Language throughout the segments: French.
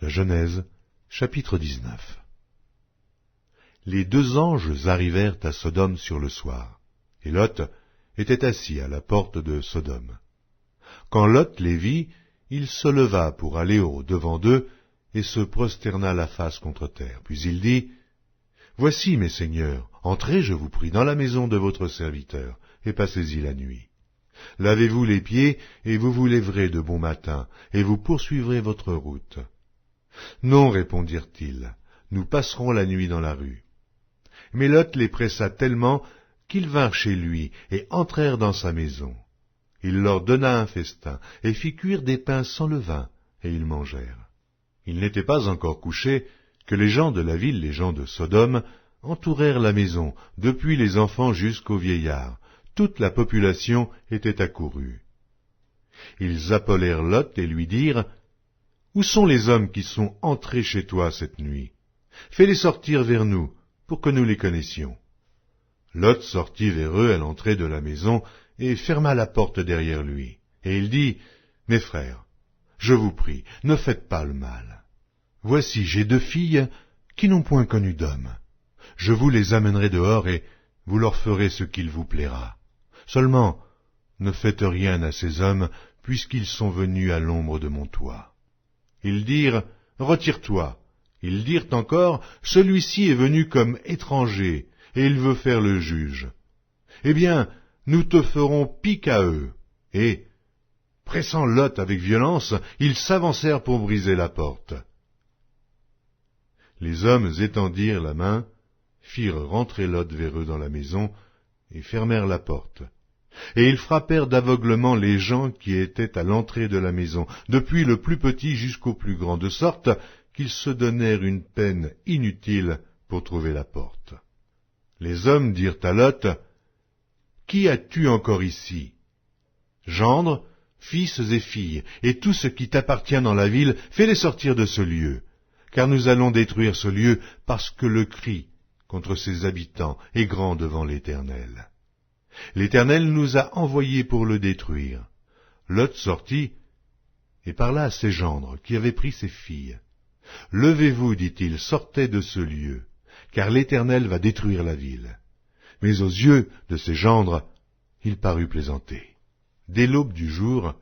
Genèse, chapitre 19. Les deux anges arrivèrent à Sodome sur le soir, et Lot était assis à la porte de Sodome. Quand Lot les vit, il se leva pour aller au-devant d'eux, et se prosterna la face contre terre. Puis il dit, « Voici, mes seigneurs, entrez, je vous prie, dans la maison de votre serviteur, et passez-y la nuit. Lavez-vous les pieds, et vous vous lèverez de bon matin, et vous poursuivrez votre route. » « Non, répondirent-ils, nous passerons la nuit dans la rue. » Mais Lot les pressa tellement qu'ils vinrent chez lui et entrèrent dans sa maison. Il leur donna un festin et fit cuire des pains sans levain, et ils mangèrent. Il n'était pas encore couché que les gens de la ville, les gens de Sodome, entourèrent la maison, depuis les enfants jusqu'aux vieillards. Toute la population était accourue. Ils appelèrent Lot et lui dirent, « Où sont les hommes qui sont entrés chez toi cette nuit? Fais-les sortir vers nous, pour que nous les connaissions. » Lot sortit vers eux à l'entrée de la maison et ferma la porte derrière lui. Et il dit, « Mes frères, je vous prie, ne faites pas le mal. Voici, j'ai deux filles qui n'ont point connu d'homme. Je vous les amènerai dehors et vous leur ferez ce qu'il vous plaira. Seulement, ne faites rien à ces hommes, puisqu'ils sont venus à l'ombre de mon toit. » Ils dirent, « Retire-toi. » Ils dirent encore, « Celui-ci est venu comme étranger, et il veut faire le juge. Eh bien, nous te ferons pis qu'à eux. » Et, pressant Lot avec violence, ils s'avancèrent pour briser la porte. Les hommes étendirent la main, firent rentrer Lot vers eux dans la maison, et fermèrent la porte. Et ils frappèrent d'aveuglement les gens qui étaient à l'entrée de la maison, depuis le plus petit jusqu'au plus grand, de sorte qu'ils se donnèrent une peine inutile pour trouver la porte. Les hommes dirent à Lot, « Qui as-tu encore ici? Gendres, fils et filles, et tout ce qui t'appartient dans la ville, fais-les sortir de ce lieu, car nous allons détruire ce lieu, parce que le cri contre ses habitants est grand devant l'Éternel. L'Éternel nous a envoyés pour le détruire. » Lot sortit et parla à ses gendres qui avaient pris ses filles. « Levez-vous, dit-il, sortez de ce lieu, car l'Éternel va détruire la ville. » Mais aux yeux de ses gendres, il parut plaisanter. Dès l'aube du jour,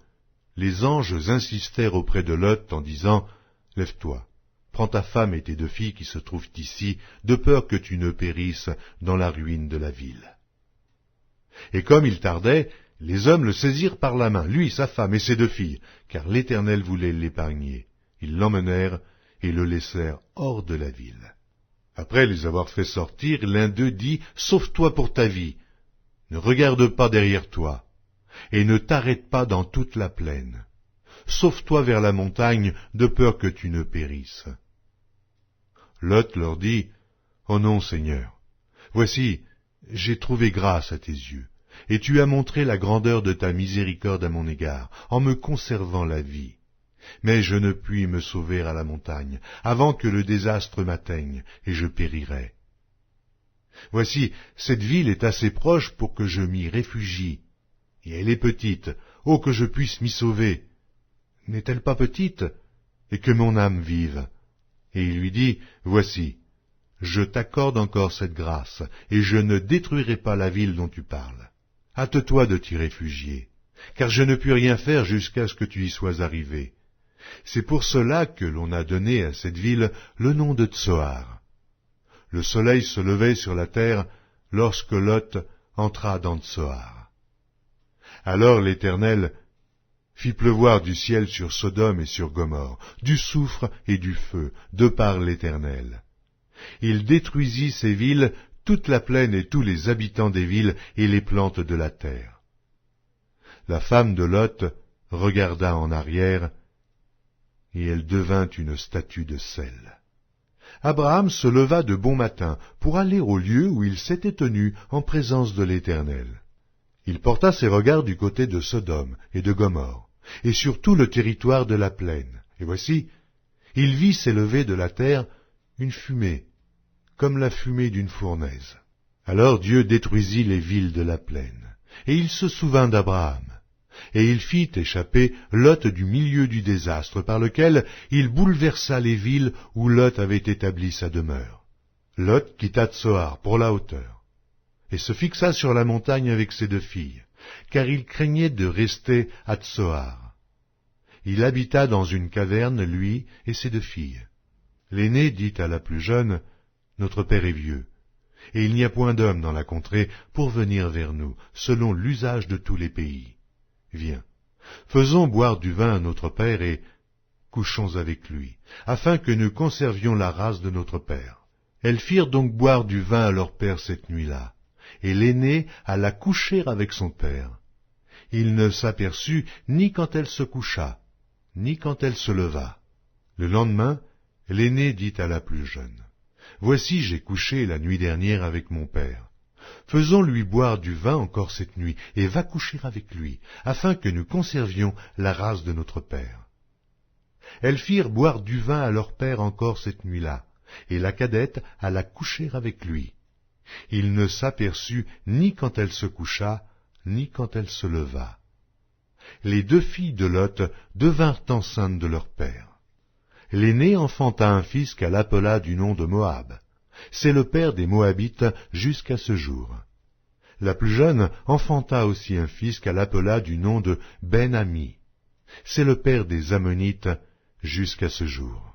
les anges insistèrent auprès de Lot en disant, « Lève-toi, prends ta femme et tes deux filles qui se trouvent ici, de peur que tu ne périsses dans la ruine de la ville. » Et comme il tardait, les hommes le saisirent par la main, lui, sa femme et ses deux filles, car l'Éternel voulait l'épargner. Ils l'emmenèrent et le laissèrent hors de la ville. Après les avoir fait sortir, l'un d'eux dit, « Sauve-toi pour ta vie, ne regarde pas derrière toi, et ne t'arrête pas dans toute la plaine. Sauve-toi vers la montagne, de peur que tu ne périsses. » Lot leur dit, « Oh non, Seigneur, voici, j'ai trouvé grâce à tes yeux, et tu as montré la grandeur de ta miséricorde à mon égard, en me conservant la vie. Mais je ne puis me sauver à la montagne, avant que le désastre m'atteigne, et je périrai. Voici, cette ville est assez proche pour que je m'y réfugie, et elle est petite, oh que je puisse m'y sauver. N'est-elle pas petite, et que mon âme vive? » Et il lui dit, « Voici, je t'accorde encore cette grâce, et je ne détruirai pas la ville dont tu parles. Hâte-toi de t'y réfugier, car je ne puis rien faire jusqu'à ce que tu y sois arrivé. C'est pour cela que l'on a donné à cette ville le nom de Tsoar. » Le soleil se levait sur la terre lorsque Lot entra dans Tsoar. Alors l'Éternel fit pleuvoir du ciel sur Sodome et sur Gomorrhe, du soufre et du feu, de par l'Éternel. Il détruisit ces villes, toute la plaine et tous les habitants des villes et les plantes de la terre. La femme de Lot regarda en arrière, et elle devint une statue de sel. Abraham se leva de bon matin pour aller au lieu où il s'était tenu en présence de l'Éternel. Il porta ses regards du côté de Sodome et de Gomorrhe, et sur tout le territoire de la plaine. Et voici, il vit s'élever de la terre une fumée, comme la fumée d'une fournaise. Alors Dieu détruisit les villes de la plaine, et il se souvint d'Abraham. Et il fit échapper Lot du milieu du désastre, par lequel il bouleversa les villes où Lot avait établi sa demeure. Lot quitta Tsoar pour la hauteur, et se fixa sur la montagne avec ses 2 filles, car il craignait de rester à Tsoar. Il habita dans une caverne, lui et ses 2 filles. L'aînée dit à la plus jeune, « Notre père est vieux, et il n'y a point d'homme dans la contrée pour venir vers nous, selon l'usage de tous les pays. Viens, faisons boire du vin à notre père et couchons avec lui, afin que nous conservions la race de notre père. » Elles firent donc boire du vin à leur père cette nuit-là, et l'aînée alla coucher avec son père. Il ne s'aperçut ni quand elle se coucha, ni quand elle se leva. Le lendemain, l'aînée dit à la plus jeune, « Voici, j'ai couché la nuit dernière avec mon père. Faisons-lui boire du vin encore cette nuit, et va coucher avec lui, afin que nous conservions la race de notre père. » Elles firent boire du vin à leur père encore cette nuit-là, et la cadette alla coucher avec lui. Il ne s'aperçut ni quand elle se coucha, ni quand elle se leva. Les 2 filles de Lot devinrent enceintes de leur père. L'aînée enfanta un fils qu'elle appela du nom de Moab. C'est le père des Moabites jusqu'à ce jour. La plus jeune enfanta aussi un fils qu'elle appela du nom de Ben-Ami. C'est le père des Ammonites jusqu'à ce jour.